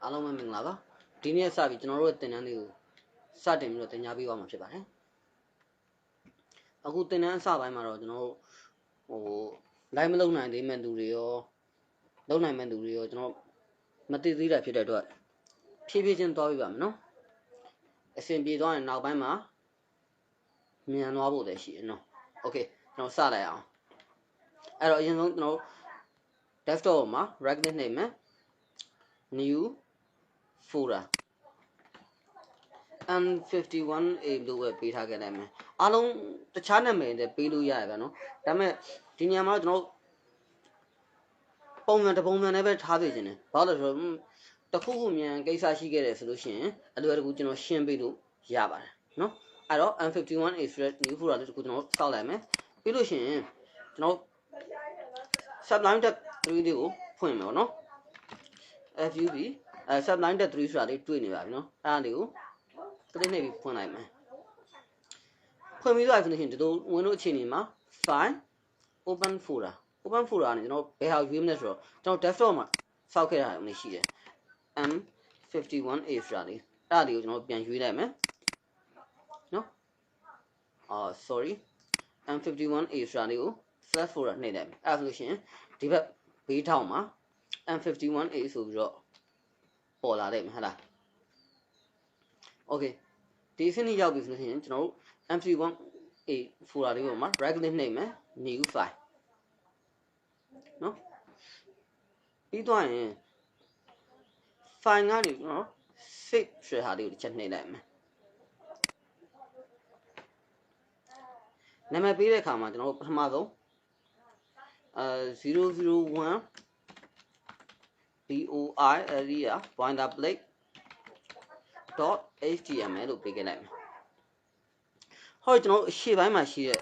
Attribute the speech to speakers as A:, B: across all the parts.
A: အားလုံးပဲမင်္ဂလာပါဒီနေ့စပြီးကျွန်တော်တို့ရဲ့သင်တန်းလေးကိုစတင်ပြီးတော့သင်ကြားပေးသွားမှာဖြစ်ပါတယ်အခုသင်တန်းအစပိုင်းမှာတော့ကျွန်တော်တို့လိုက်မလုံနိုင်သေးမဲ့သူတွေရောလုံနိုင်မဲ့သူတွေရောကျွန်တော်မသိသေးတာဖြစ်တဲ့အတွက်ဖြည်းဖြည်းချင်းသွားပြပါမယ်နော်အဆင်ပြေသွားရင်နောက်ပိုင်းမှာမြန်သွားဖို့လည်းရှိတယ်နော်โอเคကျွန်တော်စလိုက်အောင်အဲ့တော့အရင်ဆုံးကျွန်တော် desktop မှာ right click နှိပ်မယ် new folder M51A လို့ပဲပေးထားခဲ့လိုက်မယ်အားလုံးတခြားနာမည်နဲ့ပေးလို့ရတယ်ဗျာနော်ဒါပေမဲ့ဒီနေရာမှာကျွန်တော်ပုံစံတစ်ပုံစံနဲ့ပဲထားပေးခြင်းတယ်ဘာလို့လဲဆိုတော့တခုခုမြန်ကိစ္စရှိခဲ့တယ်ဆိုလို့ရှိရင်အလွယ်တကူကျွန်တော်ရှင်းပေးလို့ရပါတယ်နော်အဲ့တော့ M51A new folder လေးတခုကျွန်တော်စောက်လိုက်မယ်ပြီးလို့ရှိရင်ကျွန်တော် subline tab 3လေးကိုဖွင့်မယ်နော် FUB subline tab 3ဆိုတာလေးတွေ့နေပါပြီနော်အဲ့ဒါလေးကိုကလစ်နှိပ်ပြီးဖွင့်လိုက်မယ်ဖွင့်ပြီးတော့ဆိုလို့ရှိရင်ဒီလိုဝင်လို့အခြေအနေမှာ file open folder ကနေကျွန်တော်ဘယ်ဟာရွေးမလဲဆိုတော့ကျွန်တော် desktop မှာစောက်ခဲ့တာမျိုးရှိတယ် M51A ဆိုတာလေးအဲ့ဒါလေးကိုကျွန်တော်ပြန်ရွေးလိုက်မယ်နော်sorry M51A ဆိုတာလေးကို slash folder နှိပ်လိုက်မယ်အဲ့ဒါဆိုလို့ရှိရင်ဒီဘက်ဘေးထောင်မှာ M51A ဆိုပြီးတော့ပေါ်လာလိမ့်မယ်ဟုတ်လား okay ဒီအဆင့်ကြီးရောက်ပြီဆိုလို့ရှိရင်ကျွန်တော်တို့ M51A folder လေးပေါ်မှာ right click နှိပ်မယ် new file နော်ပြီးသွားရင် file ကနေကျွန်တော် save ဆိုတဲ့ဟာလေးကိုတစ်ချက်နှိပ်လိုက်မယ်နာမည်ပေးတဲ့အခါမှာကျွန်တော်တို့ပထမဆုံး001 BOI area boilerplate .html လို့ပေးခဲ့လိုက်မယ်ဟောကျွန်တော်အရှေ့ပိုင်းမှာရှိတဲ့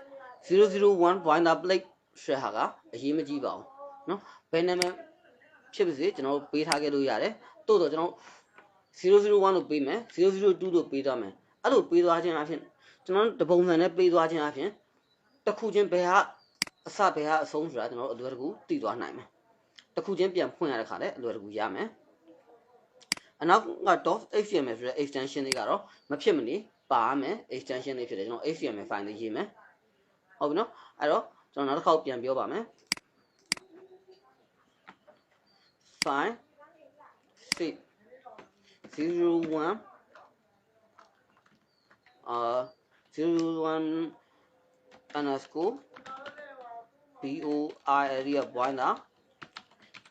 A: 001 boilerplate ဆိုတဲ့ဟာကအရေးမကြီးပါဘူးเนาะဘယ်နာမည်ဖြစ်ပါစေကျွန်တော်ပေးထားခဲ့လို့ရတယ်တိုးတော့ကျွန်တော်001လို့ပေးမယ်002လို့ပေးသွားမယ်အဲ့လိုပေးသွားခြင်းအပြင်ကျွန်တော်တပုံစံနဲ့ပေးသွားခြင်းအပြင်တစ်ခုချင်းဘယ်ဟာအစဘယ်ဟာအဆုံးဆိုတာကျွန်တော်အလွယ်တကူသိသွားနိုင်မယ်တစ်ခုချင်းပြန်ဖွင့်ရတဲ့ခါလဲအလွယ်တကူရမယ်အနောက်က .html ဆိုတဲ့ extension လေးကတော့မဖြစ်မနေပါမယ် extension လေးဖြစ်တယ်ကျွန်တော် html file လေးရေးမယ်ဟုတ်ပြီနော်အဲ့တော့ကျွန်တော်နောက်တစ်ခေါက်ပြန်ပြောပါမယ် file save 01 01 underscore BOI area boiler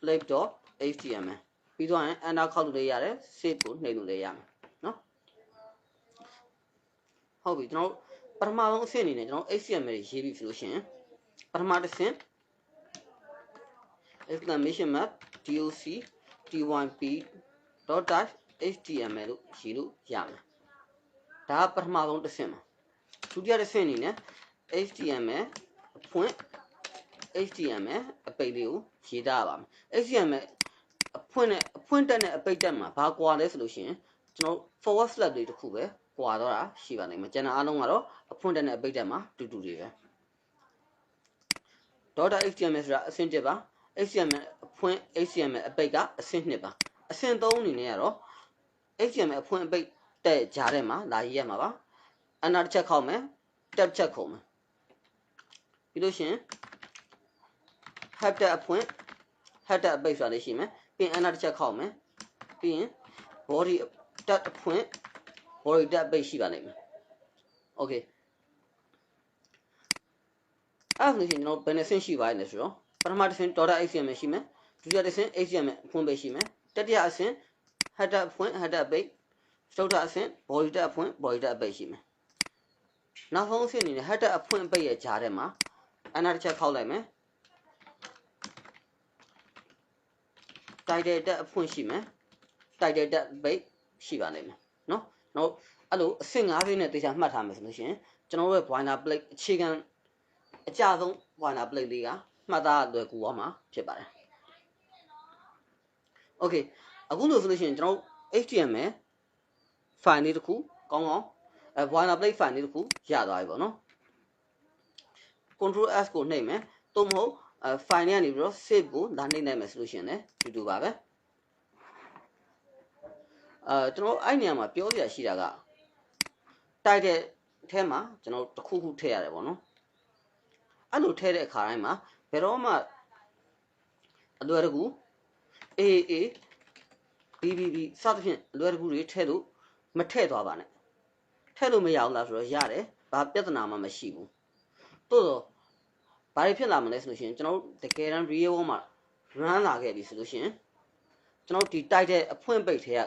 A: plate.html ပြီးသွားရင် enter ခောက်လို့လည်းရတယ် save ကိုနှိပ်လို့လည်းရမယ်နော်ဟုတ်ပြီကျွန်တော်ပထမဆုံးအဆင့်အနေနဲ့ကျွန်တော် HTML ရေးပြီးဆိုလို့ရှိရင်ပထမတစ်ဆင့် exclamation mark doc typ.html လို့ရေးလို့ရမယ်ဒါကပထမဆုံးတစ်ဆင့်ပါဒုတိယတစ်ဆင့်အနေနဲ့ HTML အဖွင့် HTML အပိတ်လေးကိုရေးသားရပါမယ် HTML အဖွင့်တက်နဲ့အပိတ်တက်မှာဘာကွာလဲဆိုလို့ရှိရင်ကျွန်တော် forward slash လေးတစ်ခုပဲကွာတော့တာရှိပါလိမ့်မယ်ကျန်တဲ့အားလုံးကတော့အဖွင့်တက်နဲ့အပိတ်တက်မှာတူတူတွေပဲ .html ဆိုတာအဆင့်1ပါ HTML အဖွင့် HTML အပိတ်ကအဆင့်2ပါအဆင့်3အနေနဲ့ကတော့ HTML အဖွင့်အပိတ်တက်ကြားထဲမှာလာရေးရမှာပါ enter တစ်ချက်ခောက်မယ် tab ချက်ခုံမယ်ပြီးလို့ရှိရင် header အဖွင့် header အပိတ်ဆိုတာလေးရှိမယ်ပြီးရင် enter တစ်ချက်ခောက်မယ်ပြီးရင် body tab အဖွင့် body tab အပိတ်ရှိပါလိမ့်မယ် okay အဲ့ဒါဆိုရင်ကျွန်တော်ဘယ်နှဆင့်ရှိပါလဲဆိုတော့ပထမတစ်ဆင့် .html ရှိမယ်ဒုတိယတစ်ဆင့် html အဖွင့်ပိတ်ရှိမယ်တတိယအဆင့် header အဖွင့် header အပိတ်စတုတ္ထအဆင့် body tab အဖွင့် body tab အပိတ်ရှိမယ်နောက်ဆုံးအဆင့်အနေနဲ့ header အဖွင့်အပိတ်ရဲ့ကြားထဲမှာ enter တစ်ချက်ခောက်လိုက်မယ် title tab အဖွင့်ရှိမယ် title tab အပိတ်ရှိပါလိမ့်မယ်နော်ကျွန်တော်အဲ့လိုအဆင့်5ဆင့်နဲ့တေချာမှတ်ထားမယ်ဆိုလို့ရှိရင်ကျွန်တော်တို့ရဲ့ boilerplate အခြေခံအကြဆုံး boilerplate လေးကမှတ်သားလွယ်ကူသွားမှာဖြစ်ပါတယ် okay အခုလို့ဆိုလို့ရှိရင်ကျွန်တော် HTML file လေးတစ်ခုကောင်းကောင်းboilerplate file လေးတစ်ခုရသွားပြီပေါ့နော် control s ကိုနှိပ်မယ်သို့မဟုတ်file လေးကနေပြီးတော့ save ကိုလာနှိပ်နိုင်မယ်ဆိုလို့ရှိရင်လည်းတူတူပါပဲ ကျွန်တော်အဲ့နေရာမှာပြောစရာရှိတာကတိုက်တဲ့ထဲမှာကျွန်တော်တစ်ခုခုထည့်ရတယ်ပေါ့နော်အဲ့လိုထည့်တဲ့အခါတိုင်းမှာဘယ်တော့မှအလွယ်တကူ AA BBB စသဖြင့်အလွယ်တကူတွေထည့်လို့မထည့်သွားပါနဲ့ထည့်လို့မရဘူးလားဆိုတော့ရတယ်ဘာပြဿနာမှမရှိဘူးတိုးတော့ဘာတွေဖြစ်လာမလဲဆိုလို့ရှိရင်ကျွန်တော်တကယ်တမ်း real world မှာ run လာခဲ့ပြီဆိုလို့ရှိရင်ကျွန်တော်ဒီတိုက်တဲ့အဖွင့်ပိတ်ထဲက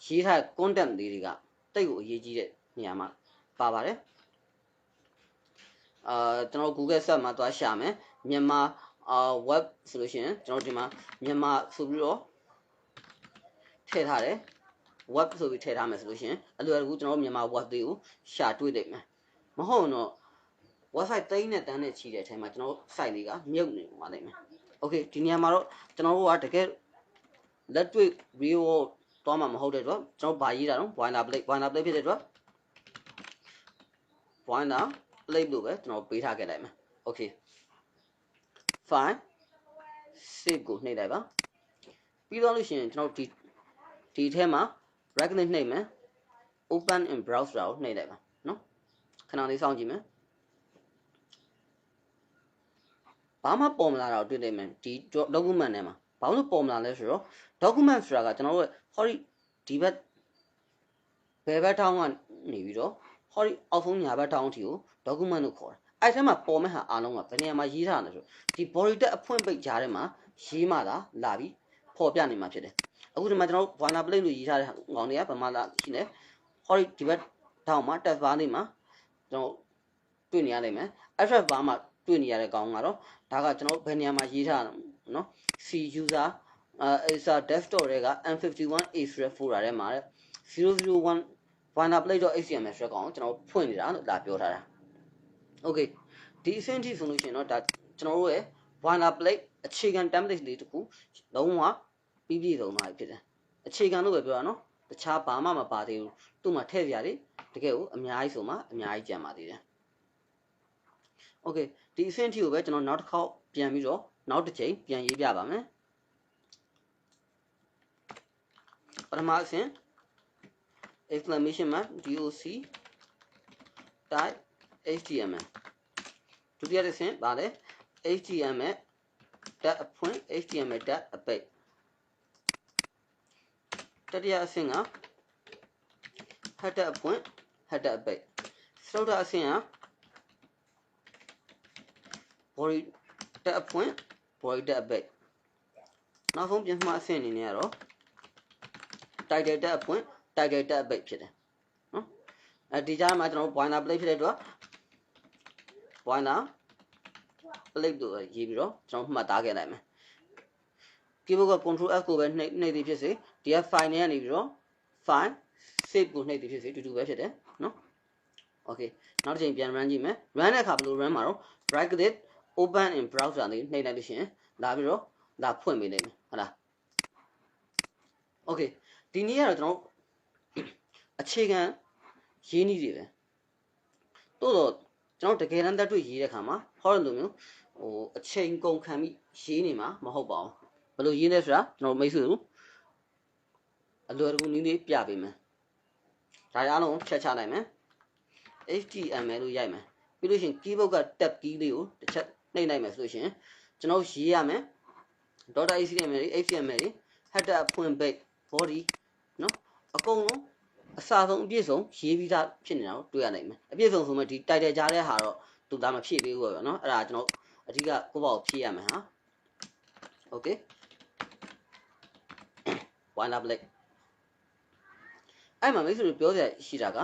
A: ရေးထားတဲ့ content လေးတွေကတိတ်ကိုအရေးကြီးတဲ့နေရာမှာပါပါတယ်ကျွန်တော် Google search မှာသွားရှာမယ်မြန်မာweb ဆိုလို့ရှိရင်ကျွန်တော်ဒီမှာမြန်မာဆိုပြီးတော့ထည့်ထားတယ် web ဆိုပြီးထည့်ထားမယ်ဆိုလို့ရှိရင်အလွယ်တကူကျွန်တော်မြန်မာ web တွေကိုရှာတွေ့နိုင်မယ်မဟုတ်တော့ website သိန်းနဲ့တန်းနဲ့ချီတဲ့အချိန်မှာကျွန်တော် site လေးကမြုပ်နေပါလိမ့်မယ် okay ဒီနေရာမှာတော့ကျွန်တော်တို့ကတကယ်လက်တွေ့ real world သွားမှာမဟုတ်တဲ့အတွက်ကျွန်တော်ဗာရေးတာတော့ boilerplate ဖြစ်တဲ့အတွက် boilerplate လို့ပဲကျွန်တော်ပေးထားခဲ့လိုက်မယ် okay file save ကိုနှိပ်လိုက်ပါပြီးတော့လို့ရှိရင်ကျွန်တော်ဒီထဲမှာ right click နှိပ်မယ် open in browser ကိုနှိပ်လိုက်ပါနော်ခဏလေးစောင့်ကြည့်မယ်ဘာမှပေါ်မလာတာကိုတွေ့နိုင်မယ်ဒီ document ထဲမှာဘာလို့ပေါ်မလာလဲဆိုတော့ document ဆိုတာကကျွန်တော်တို့ဟောဒီဘက်ဘယ်ဘက်ထောင်းကနေပြီးတော့ဟောအောက်ဆုံးညာဘက်ထောင်းအထိကို document လို့ခေါ်တယ်အဲ့ထဲမှာပေါ်မဲ့ဟာအားလုံးကဘယ်နေရာမှာရေးထားလဲဆိုဒီ body tag အဖွင့်ပိတ်ကြားထဲမှာရေးမှသာလာပြီးပေါ်ပြနေမှာဖြစ်တယ်အခုဒီမှာကျွန်တော်တို့ boilerplate လို့ရေးထားတဲ့ကောင်တွေကဘာမှလာရှိနေဟောဒီဘက်ထောင်းမှာ tab bar လေးမှာကျွန်တော်တွေ့နေရနိုင်မယ် address bar မှာတွေ့နေရတဲ့ကောင်ကတော့ဒါကကျွန်တော်ဘယ်နေရာမှာရေးထားတာနော် C user is a desktop တွေက M51A ဆိုတဲ့ folder ထဲမှာ001 boilerplate.html ဆိုတဲ့ကောင်ကိုကျွန်တော်ဖွင့်နေတာလို့ဒါပြောထားတာ okay ဒီအဆင့်ထိဆိုလို့ရှိရင်တော့ဒါကျွန်တော်တို့ရဲ့ boilerplate အခြေခံ template လေးတစ်ခုလုံးဝပြီးပြည့်စုံသွားပြီဖြစ်တယ်အခြေခံလို့ပဲပြောတာနော်တခြားဘာမှမပါသေးဘူးသူ့မှာထည့်ပြရတယ်တကယ်ကိုအများကြီးဆိုမှအများကြီးကြံပါသေးတယ် okay ဒီအဆင့်ထိကိုပဲကျွန်တော်နောက်တစ်ခေါက်ပြန်ပြီးတော့နောက်တစ်ချိန်ပြန်ရေးပြပါမယ်ပထမအဆင့် exclamation mark doc type html ဒုတိယအဆင့်ဗာလဲ html တက်အဖွင့် html တက်အပိတ်တတိယအဆင့်က header အဖွင့် header အပိတ်စတုတ္ထအဆင့်က body တက်အဖွင့် body တက်အပိတ်နောက်ဆုံးပြန်မှအဆင့်အနေနဲ့ကတော့ title တက်အဖွင့် title တက်အပိတ်ဖြစ်တယ်နော်ဒီကြားမှာကျွန်တော် boilerplate ဖြစ်တဲ့အတွက် boilerplate လို့ရေးပြီးတော့ကျွန်တော်မှတ်သားခဲ့လိုက်မယ် keyboard က control F ကိုပဲနှိပ်သည်ဖြစ်စေဒီက file နဲ့ကနေပြီးတော့ file save ကိုနှိပ်သည်ဖြစ်စေတူတူပဲဖြစ်တယ်နော် okay နောက်တစ်ချိန်ပြန် run ကြည့်မယ် run တဲ့အခါဘယ်လို run မှာတော့ right click open in browser လေးနှိပ်လိုက်လို့ရှိရင်လာပြီးတော့လာဖွင့်ပေးလိမ့်မယ်ဟုတ်လား okay ဒီနေ့ကတော့ကျွန်တော်အခြေခံရေးနည်းတွေပဲတိုးတော့ကျွန်တော်တကယ်တမ်းတက်တွေ့ရေးတဲ့အခါမှာဟောတဲ့လိုမျိုးအချိန်ကုန်ခံပြီးရေးနေမှာမဟုတ်ပါဘူးဘယ်လိုရေးလဲဆိုတာကျွန်တော်မိတ်ဆွေတို့အလွယ်တကူနည်းလေးပြပေးမယ်ဒါရအားလုံးဖြတ်ချလိုက်မယ် html လို့ရိုက်မယ်ပြီးလို့ရှိရင် keyboard က tab key လေးကိုတစ်ချက်နှိပ်လိုက်မယ်ဆိုလို့ရှိရင်ကျွန်တော်ရေးရမယ် .html တွေ html တွေ header အဖွင့်ပိတ် body နော်အကုန်လုံးအစားဆုံးအပြည့်စုံရေးပြီးသားဖြစ်နေတာကိုတွေ့ရနိုင်မယ်အပြည့်စုံဆိုမှဒီ title ကြားတဲ့ဟာတော့သူဒါမဖြည့်ပေးဘူးပေါ့နော်အဲ့ဒါကျွန်တော်အဓိကကိုယ့်ဘာကိုဖြည့်ရမယ်ဟာ okay boilerplate အဲ့မှာမိတ်ဆွေတို့ပြောစရာရှိတာက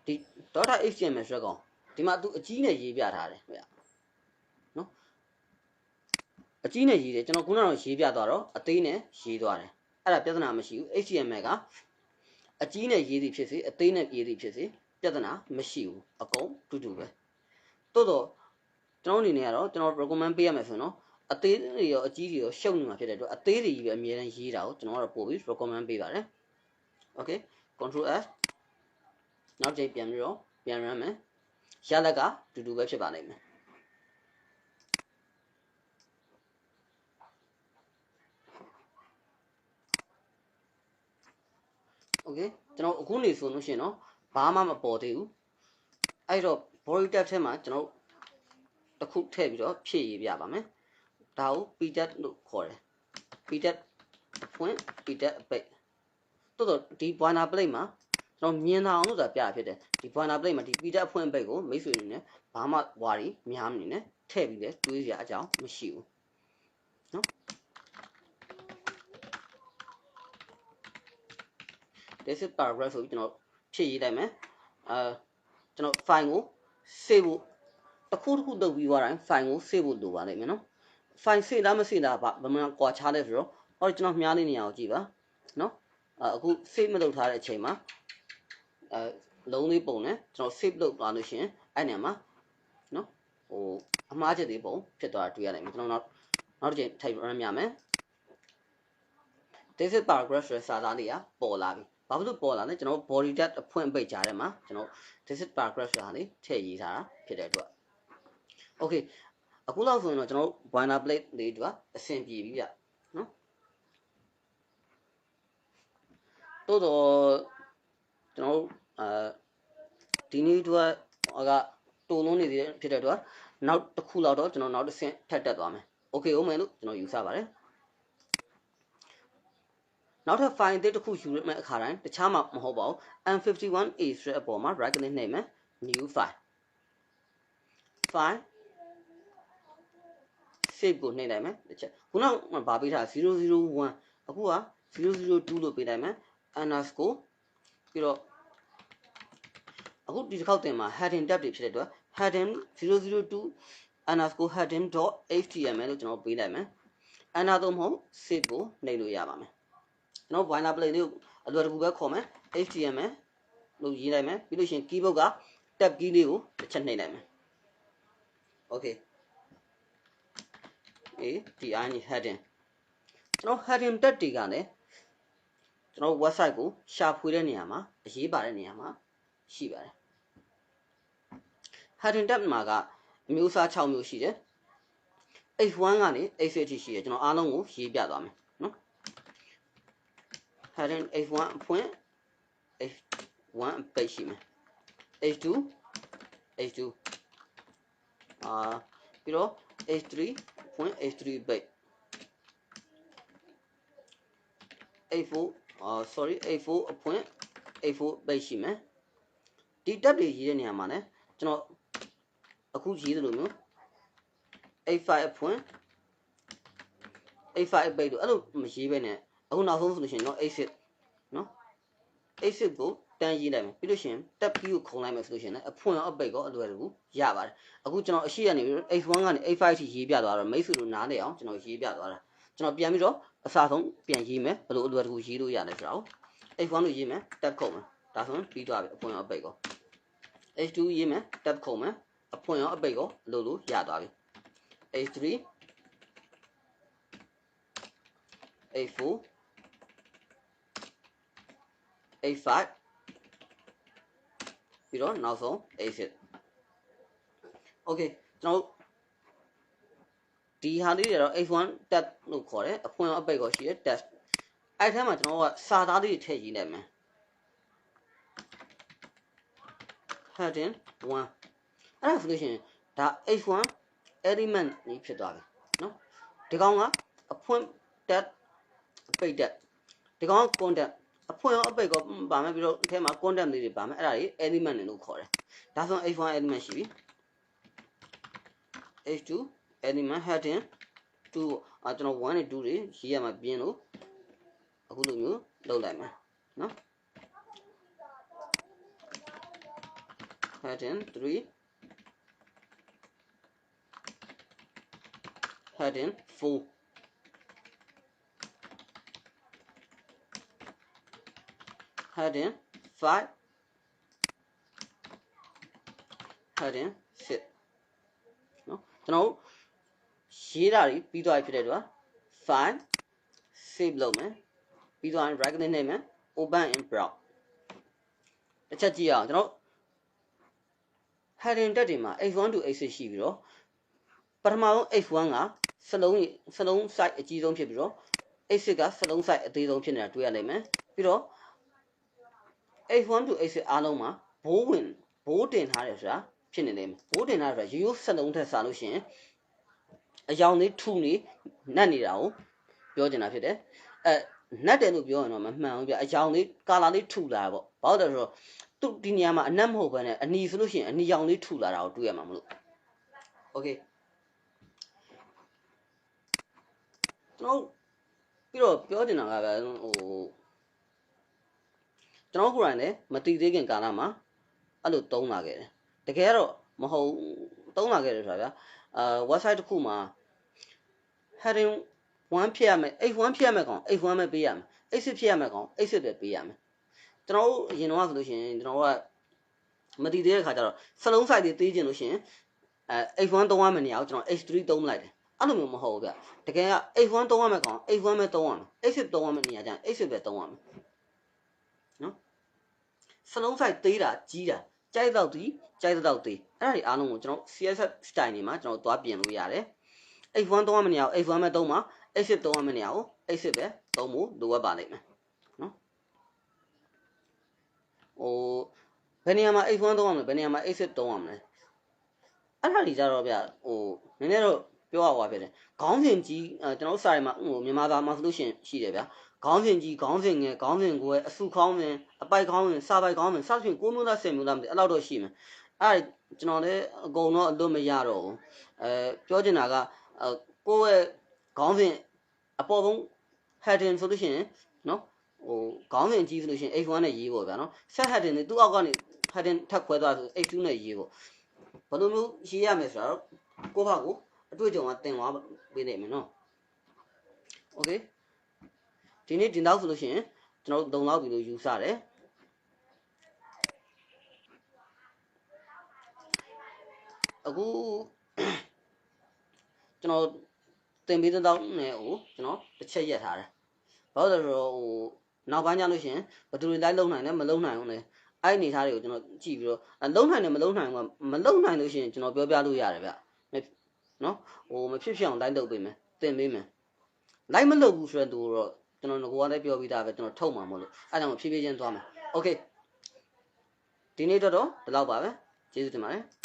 A: ဒီ .html ဆိုတဲ့ကောင်ဒီမှာသူအကြီးနဲ့ရေးပြထားတယ်ဗျာနော်အကြီးနဲ့ရေးတယ်ကျွန်တော်ခုနကတော့ရေးပြသွားတော့အသေးနဲ့ရေးသွားတယ်အဲ့ဒါပြဿနာမရှိဘူး html ကအကြီးနဲ့ရေးသည်ဖြစ်စေအသေးနဲ့ရေးသည်ဖြစ်စေပြဿနာမရှိဘူးအကုန်တူတူပဲတိုးတော့ကျွန်တော်အနေနဲ့ကတော့ကျွန်တော် recommend ပေးရမယ်ဆိုရင်တော့အသေးတွေရောအကြီးတွေရောရှုပ်နေမှာဖြစ်တဲ့အတွက်အသေးတွေကြီးပဲအမြဲတမ်းရေးတာကိုကျွန်တော်ကတော့ပို့ပြီး recommend ပေးပါတယ် okay control S နောက်ချိန်ပြန်ပြီးတော့ပြန် run မယ်ရလက်ကတူတူပဲဖြစ်ပါလိမ့်မယ် okay ကျွန်တော်အခုနေဆိုလို့ရှိရင်တော့ဘာမှမပေါ်သေးဘူးအဲ့တော့ body tab ထဲမှာကျွန်တော်တစ်ခုထည့်ပြီးတော့ဖြည့်ရေးပြပါမယ်ဒါကို pdat လို့ခေါ်တယ် pdat ဖွင့် pdat အပိတ်တော်ဒီ boiler plate မှာကျွန်တော်မြင်တာအောင်လို့ဆိုတာပြတာဖြစ်တယ်ဒီ boiler plate မှာဒီ pdat ဖွင့်အပိတ်ကိုမိတ်ဆွေတွေနဲ့ဘာမှဝါရီများမနေနဲ့ထည့်ပြီးလဲတွေးစရာအကြောင်းမရှိဘူးနော် this is paragraph ဆိုပြီးကျွန်တော်ဖြည့်ရေးလိုက်မယ်ကျွန်တော် file ကို save ဖို့တစ်ခုလုပ်ပြီးသွားတိုင်း file ကို save ဖို့လိုပါလိမ့်မယ်နော် file save လားမ save လားဘာမှကွာခြားလဲဆိုတော့ဟောကျွန်တော်မြားလေးနေရာကိုကြည့်ပါနော်အခု save မလုပ်ထားတဲ့အချိန်မှာလုံးလေးပုံနဲ့ကျွန်တော် save လုပ်သွားလို့ရှိရင်အဲ့နေရာမှာနော်ဟိုအမှားချက်လေးပုံဖြစ်သွားတာတွေ့ရနိုင်မယ်ကျွန်တော်နောက်တစ်ချိန် type run ရမယ် this is paragraph ဆိုတဲ့စာသားလေးကပေါ်လာပြီဘာဖြစ်လို့ပေါ်လာလဲကျွန်တော် body tab အဖွင့်ပိတ်ကြားထဲမှာကျွန်တော် this is paragraph ဆိုတာလေးထည့်ရေးထားတာဖြစ်တဲ့အတွက် okay အခုလောက်ဆိုရင်တော့ကျွန်တော် boiler plate လေးတွေကအဆင်ပြေပြီဗျနော်တော့ကျွန်တော်ဒီနေ့တို့ကတုံလုံးနေသေးတယ်ဖြစ်တဲ့အတွက်နောက်တစ်ခုလောက်တော့ကျွန်တော်နောက်တစ်ဆင့်ထပ်တက်သွားမယ် okay ဟုတ်မယ်လို့ကျွန်တော်ယူဆပါတယ်နောက်ထပ် file တစ်ခုယူရမယ့်အခါတိုင်းတခြားမှမဟုတ်ပါဘူး m51a ဆိုတဲ့အပေါ်မှာ right click နှိပ်မယ် new file save ကိုနှိပ်လိုက်မယ်တစ်ချက်ခုနကဗာပေးထား001အခုက002လို့ပေးလိုက်မယ် underscore ပြီးတော့အခုဒီတစ်ခေါက်တင်မှာ heading tab တွေဖြစ်တဲ့အတွက် heading 002 underscore heading.html လို့ကျွန်တော်ပေးလိုက်မယ် enter တော့မဟုတ် save ကိုနှိပ်လို့ရပါမယ်ကျွန်တော် boiler plate လေးကိုအလွယ်တကူပဲခေါ်မယ် html လို့ရေးလိုက်မယ်ပြီးလို့ရှိရင် keyboard က tab key လေးကိုတစ်ချက်နှိပ်လိုက်မယ် okayဒီအရင် heading ကျွန်တော် heading tab တွေကလည်းကျွန်တော် website ကိုရှာဖွေတဲ့နေရာမှာအရေးပါတဲ့နေရာမှာရှိပါတယ် heading tab မှာကအမျိုးအစား6မျိုးရှိတယ် H1 ကနေ H6 ထိရှိတယ်ကျွန်တော်အားလုံးကိုရေးပြသွားမယ်နော် heading H1 အဖွင့် H1 အပိတ်ရှိမယ် H2 ပြီးတော့ H3 အဖွင့် H3 အပိတ် H4 H4 အဖွင့် H4 အပိတ်ရှိမယ်ဒီ tab တွေရေးတဲ့နေရာမှာလည်းကျွန်တော်အခုရေးသလိုမျိုး H5 အဖွင့် H5 အပိတ်တို့အဲ့လိုမရေးပဲနဲ့အခုနောက်ဆုံးဆိုလို့ရှိရင်တော့ H6 နော် H6 ကိုတန်းရေးလိုက်မယ်ပြီးလို့ရှိရင် tab key ကိုခုံလိုက်မယ်ဆိုလို့ရှိရင်လည်းအဖွင့်ရောအပိတ်ရောအလွယ်တကူရပါတယ်အခုကျွန်တော်အရှိကနေပြီး H1 ကနေ H5 ထိရေးပြသွားတော့မိတ်ဆွေတို့နားလည်အောင်ကျွန်တော်ရေးပြသွားတာကျွန်တော်ပြန်ပြီးတော့အစားဆုံးပြန်ရေးမယ်ဘယ်လိုအလွယ်တကူရေးလို့ရလဲဆိုတာကို H1 လို့ရေးမယ် tab ခုံမယ်ဒါဆိုရင်ပြီးသွားပြီအဖွင့်ရောအပိတ်ရော H2 ရေးမယ် tab ခုံမယ်အဖွင့်ရောအပိတ်ရောလို့ရသွားပြီ H3 H4 H5 ပြီးတော့နောက်ဆုံး H6 okay ကျွန်တော်ဒီဟာလေးတွေတော့ H1 tab လို့ခေါ်တယ်အဖွင့်ရောအပိတ်ရောရှိတယ် test အဲ့ထဲမှာကျွန်တော်ကစာသားလေးတွေထည့်ရေးလိုက်မယ် heading 1အဲ့ဒါဆိုလို့ရှိရင်ဒါ H1 element ကြီးဖြစ်သွားပြီနော်ဒီကောင်ကအဖွင့် tab အပိတ် tab ဒီကောင်က content အဖွင့်ရောအပိတ်ရောပါမယ်ပြီးတော့အထဲမှာ content လေးတွေပါမယ်အဲ့ဒါတွေ element တွေလို့ခေါ်တယ်ဒါဆို H1 element ရှိပြီ H2 element heading 2ကျွန်တော်1နဲ့2တွေရေးရမှာပြင်းလို့အခုလိုမျိုးလုပ်လိုက်မယ်နော် heading 3 heading 4 heading 5 heading 6နော်ကျွန်တော်ရေးတာတွေပြီးသွားပြီဖြစ်တဲ့အတွက် file save လုပ်မယ်ပြီးသွားရင် right click နှိပ်မယ် open in browse တစ်ချက်ကြည့်အောင်ကျွန်တော် heading တက်တွေမှာ H1 to H6 ရှိပြီးတော့ပထမဆုံး H1 ကစလုံး size အကြီးဆုံးဖြစ်ပြီးတော့ H6 ကစလုံး size အသေးဆုံးဖြစ်နေတာတွေ့ရလိမ့်မယ်ပြီးတော့ H1 to H6 အားလုံးမှာဘိုးတင်ထားတယ်ဆိုတာဖြစ်နေတယ်ဘိုးတင်ထားတယ်ဆိုတာရိုးရိုးစက်လုံးထက်စားလို့ရှိရင်အယောင်လေးထူနေနတ်နေတာကိုပြောချင်တာဖြစ်တယ်နတ်တယ်လို့ပြောရင်တော့မမှန်ဘူးဗျအယောင်လေးကာလာလေးထူလာပေါ့ဘာလို့လဲဆိုတော့သူဒီနေရာမှာအနက်မဟုတ်ဘဲနဲ့အနီဆိုလို့ရှိရင်အနီရောင်လေးထူလာတာကိုတွေ့ရမှာမလို့โอเคကျွန်တော်ပြီးတော့ပြောချင်တာကဗျကျွန်တော်ကိုယ်တိုင်လည်းမတိသေးခင်ကာလမှာအဲ့လိုသုံးလာခဲ့တယ်တကယ်တော့မဟုတ်သုံးလာခဲ့တယ်ဆိုတာဗျwebsite တစ်ခုမှာ heading 1ဖြစ်ရမယ် H1 ဖြစ်ရမယ်ကောင် H1 ပဲပေးရမယ် H6 ဖြစ်ရမယ်ကောင် H6 ပဲပေးရမယ်ကျွန်တော်တို့အရင်တော့ဆိုလို့ရှိရင်ကျွန်တော်ကမတိသေးတဲ့ခါကျတော့စလုံး site တွေသေးကျင်လို့ရှိရင်H1 သုံးရမယ်နေရာကိုကျွန်တော် H3 သုံးလိုက်တယ်အဲ့လိုမျိုးမဟုတ်ဘူးဗျတကယ်က H1 သုံးရမယ်ကောင် H1 ပဲသုံးရမယ် H6 သုံးရမယ်နေရာကျရင် H6 ပဲသုံးရမယ်နော်စလုံး site သေးတာကြီးတာကြိုက်တော့သေးအဲ့ဒါတွေအားလုံးကိုကျွန်တော် CSS style တွေမှာကျွန်တော်သွားပြင်လို့ရတယ် H1 သုံးရမယ့်နေရာကို H1 ပဲသုံးပါ H6 သုံးရမယ့်နေရာကို H6 ပဲသုံးဖို့လိုအပ်ပါလိမ့်မယ်နော်ဘယ်နေရာမှာ H1 သုံးရမလဲဘယ်နေရာမှာ H6 သုံးရမလဲအဲ့ဒါတွေကြတော့ဗျနည်းနည်းတော့ပြောရပါဖြစ်တယ်ခေါင်းစဉ်ကြီးကျွန်တော်စာရီမှာမြန်မာသားမှာဆိုလို့ရှိတယ်ဗျခေါင်းစဉ်ကြီးခေါင်းစဉ်ငယ်ခေါင်းစဉ်ကိုယ်အစုခေါင်းစဉ်အပိုက်ခေါင်းစဉ်စာပိုက်ခေါင်းစဉ်စသဖြင့်9မျိုးသား10မျိုးသားမသိအဲ့လောက်တော့ရှိမယ်အဲ့ကျွန်တော်လည်းအကုန်တော့အလွတ်မရတော့ဘူးပြောချင်တာကကိုယ့်ရဲ့ခေါင်းစဉ်အပေါ်ဆုံး heading ဆိုလို့ရှိရင်နော်ခေါင်းစဉ်ကြီးဆိုလို့ရှိရင် H1 နဲ့ရေးပေါ့ဗျာနော် set heading တွေသူ့အောက်ကနေ heading ထပ်ခွဲသွားဆို H2 နဲ့ရေးပေါ့ဘယ်လိုမျိုးရေးရမလဲဆိုတော့ကိုယ့်ဘာကိုအတွေ့အကြုံကသင်သွားပေးနေမယ်နော်โอเคဒီနေ့ဒီနောက်ဆိုလို့ရှိရင်ကျွန်တော်တို့3လောက်ပြီလို့ယူဆတယ်အခုကျွန်တော်သင်ပေးတဲ့တော့နဲ့ဟိုကျွန်တော်တစ်ချက်ရက်ထားတယ်ဘာလို့လဲဆိုတော့နောက်ပိုင်းကျလို့ရှိရင်ဘယ်သူတွေလိုက်လုံနိုင်လဲမလုံနိုင်ဘူးလေအဲ့အနေထားတွေကိုကျွန်တော်ကြည့်ပြီးတော့လုံနိုင်တယ်မလုံနိုင်ဘူးမလုံနိုင်လို့ရှိရင်ကျွန်တော်ပြောပြလို့ရတယ်ဗျနော်မဖြစ်ဖြစ်အောင်လိုက်လုပ်ပေးမယ်သင်ပေးမယ်လိုက်မလုပ်ဘူးဆိုတဲ့သူတော့ကျွန်တော်ငကိုကလည်းပြောပြီးသားပဲကျွန်တော်ထုတ်မှာမဟုတ်လို့အဲ့ဒါမှဖြည်းဖြည်းချင်းသွားမယ်โอเคဒီနေ့တော့ဒီလောက်ပါပဲကျေးဇူးတင်ပါတယ်